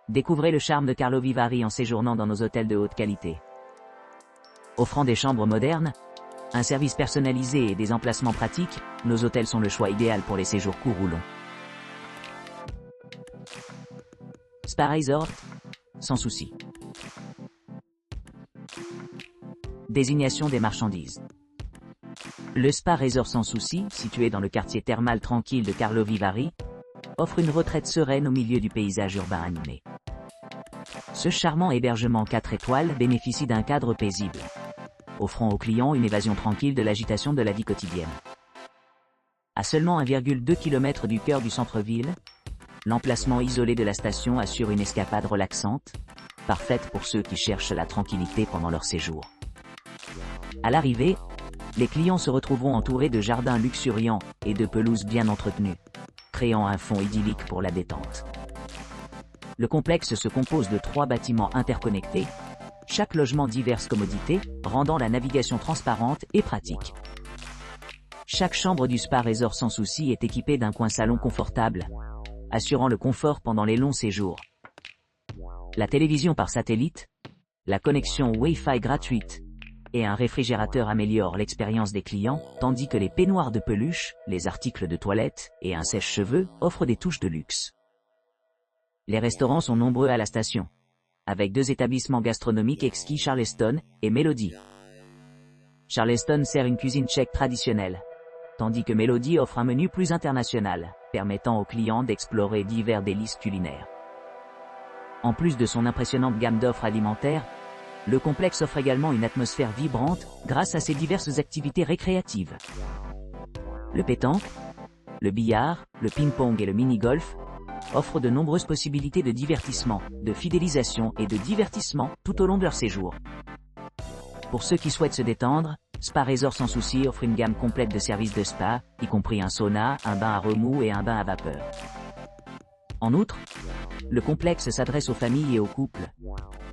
Découvrez le charme de Carlo Vivari en séjournant dans nos hôtels de haute qualité. Offrant des chambres modernes, un service personnalisé et des emplacements pratiques, nos hôtels sont le choix idéal pour les séjours courts ou longs. Spa Resort, sans souci. Désignation des marchandises. Le Spa Resort sans souci, situé dans le quartier thermal tranquille de Carlo Vivari, offre une retraite sereine au milieu du paysage urbain animé. Ce charmant hébergement 4 étoiles bénéficie d'un cadre paisible, offrant aux clients une évasion tranquille de l'agitation de la vie quotidienne. À seulement 1,2 km du cœur du centre-ville, l'emplacement isolé de la station assure une escapade relaxante, parfaite pour ceux qui cherchent la tranquillité pendant leur séjour. À l'arrivée, les clients se retrouveront entourés de jardins luxuriants et de pelouses bien entretenues, créant un fond idyllique pour la détente. Le complexe se compose de 3 bâtiments interconnectés, chaque logement diverses commodités, rendant la navigation transparente et pratique. Chaque chambre du Spa Resort sans souci est équipée d'un coin salon confortable, assurant le confort pendant les longs séjours. La télévision par satellite, la connexion Wi-Fi gratuite et un réfrigérateur améliorent l'expérience des clients, tandis que les peignoirs de peluche, les articles de toilette et un sèche-cheveux offrent des touches de luxe. Les restaurants sont nombreux à la station, avec 2 établissements gastronomiques exquis, Charleston et Melody. Charleston sert une cuisine tchèque traditionnelle, tandis que Melody offre un menu plus international, permettant aux clients d'explorer divers délices culinaires. En plus de son impressionnante gamme d'offres alimentaires, le complexe offre également une atmosphère vibrante grâce à ses diverses activités récréatives. Le pétanque, le billard, le ping-pong et le mini-golf offrent de nombreuses possibilités de divertissement, de fidélisation et de divertissement tout au long de leur séjour. Pour ceux qui souhaitent se détendre, Spa Resort sans souci offre une gamme complète de services de spa, y compris un sauna, un bain à remous et un bain à vapeur. En outre, le complexe s'adresse aux familles et aux couples,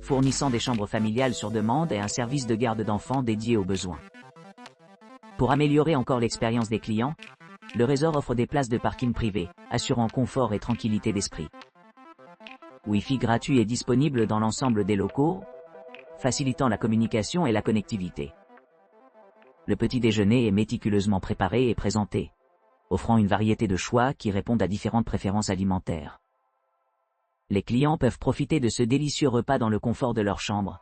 fournissant des chambres familiales sur demande et un service de garde d'enfants dédié aux besoins. Pour améliorer encore l'expérience des clients, le resort offre des places de parking privées, assurant confort et tranquillité d'esprit. Wi-Fi gratuit est disponible dans l'ensemble des locaux, facilitant la communication et la connectivité. Le petit déjeuner est méticuleusement préparé et présenté, offrant une variété de choix qui répondent à différentes préférences alimentaires. Les clients peuvent profiter de ce délicieux repas dans le confort de leur chambre,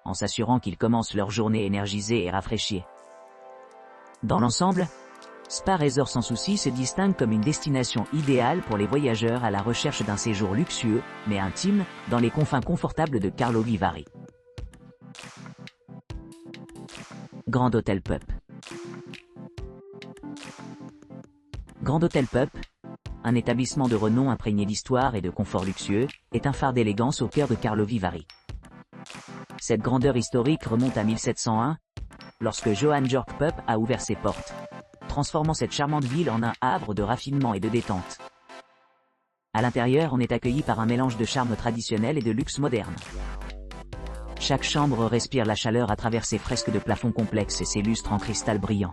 en s'assurant qu'ils commencent leur journée énergisée et rafraîchis. Dans l'ensemble, Spa Resort sans souci se distingue comme une destination idéale pour les voyageurs à la recherche d'un séjour luxueux, mais intime, dans les confins confortables de Carlo Vivari. Grand Hôtel Pup. Grand Hôtel Pup, un établissement de renom imprégné d'histoire et de confort luxueux, est un phare d'élégance au cœur de Carlo Vivari. Cette grandeur historique remonte à 1701, lorsque Johann Georg Pup a ouvert ses portes, transformant cette charmante ville en un havre de raffinement et de détente. À l'intérieur, on est accueilli par un mélange de charme traditionnel et de luxe moderne. Chaque chambre respire la chaleur à travers ses fresques de plafond complexes et ses lustres en cristal brillant,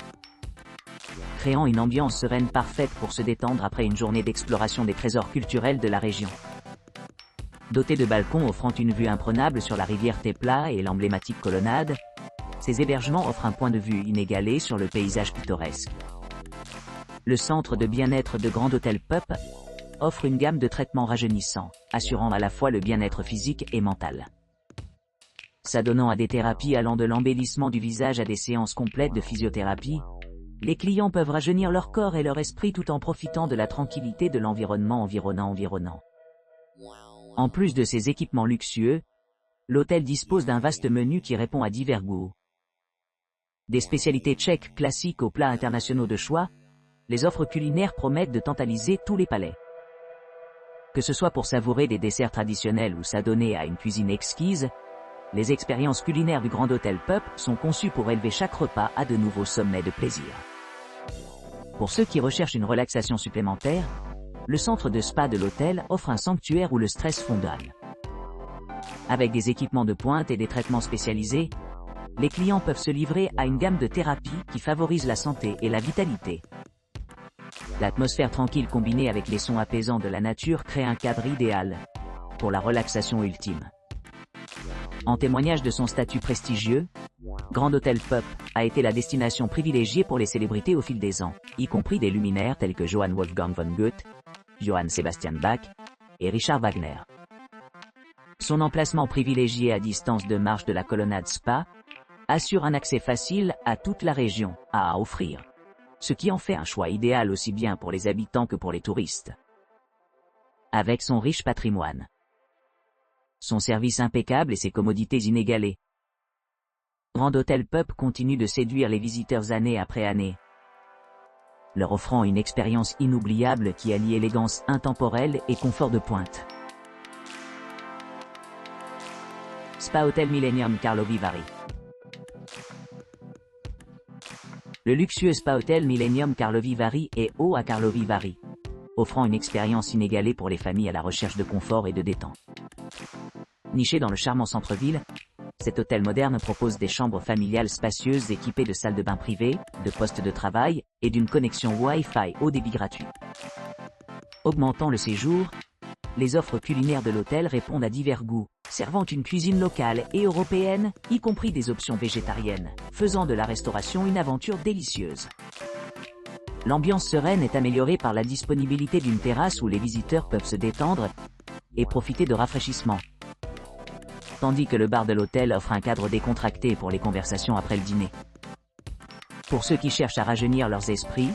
créant une ambiance sereine parfaite pour se détendre après une journée d'exploration des trésors culturels de la région. Doté de balcons offrant une vue imprenable sur la rivière Tepla et l'emblématique colonnade, ces hébergements offrent un point de vue inégalé sur le paysage pittoresque. Le centre de bien-être de Grand Hôtel Pup offre une gamme de traitements rajeunissants, assurant à la fois le bien-être physique et mental. S'adonnant à des thérapies allant de l'embellissement du visage à des séances complètes de physiothérapie, les clients peuvent rajeunir leur corps et leur esprit tout en profitant de la tranquillité de l'environnement environnant. En plus de ces équipements luxueux, l'hôtel dispose d'un vaste menu qui répond à divers goûts. Des spécialités tchèques classiques aux plats internationaux de choix, les offres culinaires promettent de tantaliser tous les palais. Que ce soit pour savourer des desserts traditionnels ou s'adonner à une cuisine exquise, les expériences culinaires du Grand Hôtel Pup sont conçues pour élever chaque repas à de nouveaux sommets de plaisir. Pour ceux qui recherchent une relaxation supplémentaire, le centre de spa de l'hôtel offre un sanctuaire où le stress fondane. Avec des équipements de pointe et des traitements spécialisés, les clients peuvent se livrer à une gamme de thérapies qui favorise la santé et la vitalité. L'atmosphère tranquille combinée avec les sons apaisants de la nature crée un cadre idéal, pour la relaxation ultime. En témoignage de son statut prestigieux, Grand Hotel Pup a été la destination privilégiée pour les célébrités au fil des ans, y compris des luminaires tels que Johann Wolfgang von Goethe, Johann Sebastian Bach et Richard Wagner. Son emplacement privilégié à distance de marche de la colonnade Spa assure un accès facile à toute la région à offrir, ce qui en fait un choix idéal aussi bien pour les habitants que pour les touristes. Avec son riche patrimoine, son service impeccable et ses commodités inégalées, Grand Hotel Pup continue de séduire les visiteurs année après année, leur offrant une expérience inoubliable qui allie élégance intemporelle et confort de pointe. Spa Hotel Millennium Karlovy Vary. Le luxueux Spa Hotel Millennium Karlovy Vary est haut à Karlovy Vary, offrant une expérience inégalée pour les familles à la recherche de confort et de détente. Niché dans le charmant centre-ville, cet hôtel moderne propose des chambres familiales spacieuses équipées de salles de bain privées, de postes de travail et d'une connexion Wi-Fi haut débit gratuit. Augmentant le séjour, les offres culinaires de l'hôtel répondent à divers goûts, servant une cuisine locale et européenne, y compris des options végétariennes, faisant de la restauration une aventure délicieuse. L'ambiance sereine est améliorée par la disponibilité d'une terrasse où les visiteurs peuvent se détendre et profiter de rafraîchissements, tandis que le bar de l'hôtel offre un cadre décontracté pour les conversations après le dîner. Pour ceux qui cherchent à rajeunir leurs esprits,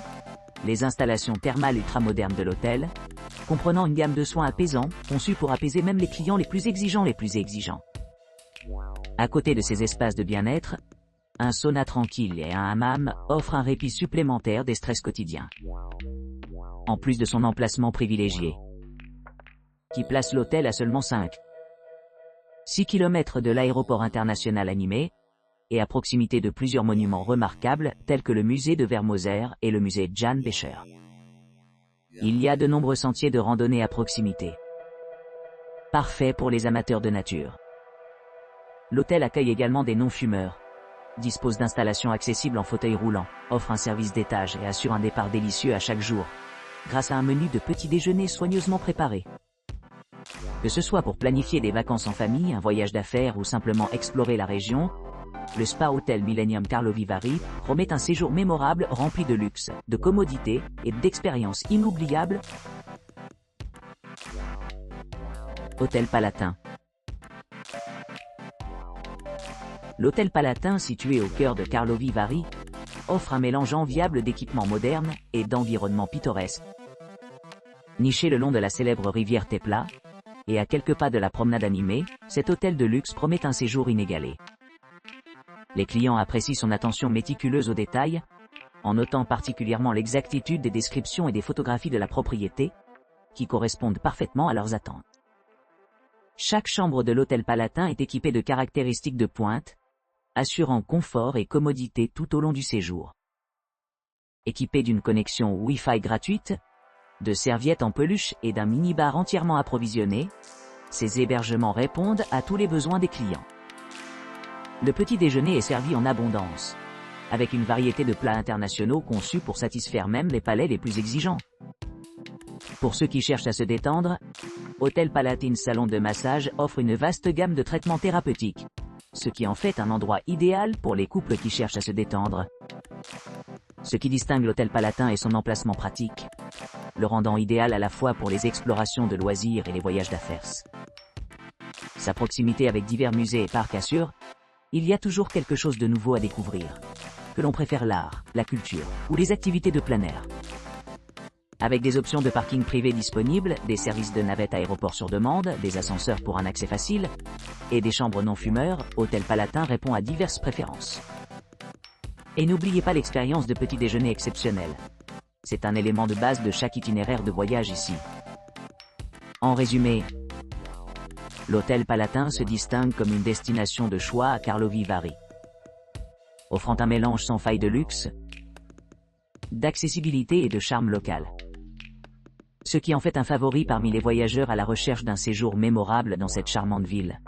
les installations thermales ultramodernes de l'hôtel, comprenant une gamme de soins apaisants, conçus pour apaiser même les clients les plus exigeants. À côté de ces espaces de bien-être, un sauna tranquille et un hammam offrent un répit supplémentaire des stress quotidiens. En plus de son emplacement privilégié, qui place l'hôtel à seulement 6 km de l'aéroport international Animé, et à proximité de plusieurs monuments remarquables tels que le musée de Vermoser et le musée Jan Becher. Il y a de nombreux sentiers de randonnée à proximité. Parfait pour les amateurs de nature. L'hôtel accueille également des non-fumeurs, dispose d'installations accessibles en fauteuil roulant, offre un service d'étage et assure un départ délicieux à chaque jour, grâce à un menu de petit déjeuner soigneusement préparé. Que ce soit pour planifier des vacances en famille, un voyage d'affaires ou simplement explorer la région, le Spa Hotel Millennium Karlovy Vary promet un séjour mémorable rempli de luxe, de commodité et d'expériences inoubliables. Hôtel Palatin. L'hôtel Palatin, situé au cœur de Karlovy Vary, offre un mélange enviable d'équipements modernes et d'environnements pittoresques. Niché le long de la célèbre rivière Tepla, et à quelques pas de la promenade Animé, cet hôtel de luxe promet un séjour inégalé. Les clients apprécient son attention méticuleuse aux détails, en notant particulièrement l'exactitude des descriptions et des photographies de la propriété, qui correspondent parfaitement à leurs attentes. Chaque chambre de l'hôtel Palatin est équipée de caractéristiques de pointe, assurant confort et commodité tout au long du séjour. Équipée d'une connexion Wi-Fi gratuite, de serviettes en peluche et d'un mini-bar entièrement approvisionné, ces hébergements répondent à tous les besoins des clients. Le petit déjeuner est servi en abondance, avec une variété de plats internationaux conçus pour satisfaire même les palais les plus exigeants. Pour ceux qui cherchent à se détendre, Hôtel Palatin Salon de Massage offre une vaste gamme de traitements thérapeutiques, ce qui en fait un endroit idéal pour les couples qui cherchent à se détendre. Ce qui distingue l'Hôtel Palatin est son emplacement pratique, le rendant idéal à la fois pour les explorations de loisirs et les voyages d'affaires. Sa proximité avec divers musées et parcs assure, il y a toujours quelque chose de nouveau à découvrir, que l'on préfère l'art, la culture ou les activités de plein air. Avec des options de parking privé disponibles, des services de navette aéroport sur demande, des ascenseurs pour un accès facile, et des chambres non-fumeurs, Hôtel Palatin répond à diverses préférences. Et n'oubliez pas l'expérience de petit déjeuner exceptionnel. C'est un élément de base de chaque itinéraire de voyage ici. En résumé, l'Hôtel Palatin se distingue comme une destination de choix à Karlovy Vary, offrant un mélange sans faille de luxe, d'accessibilité et de charme local, ce qui en fait un favori parmi les voyageurs à la recherche d'un séjour mémorable dans cette charmante ville.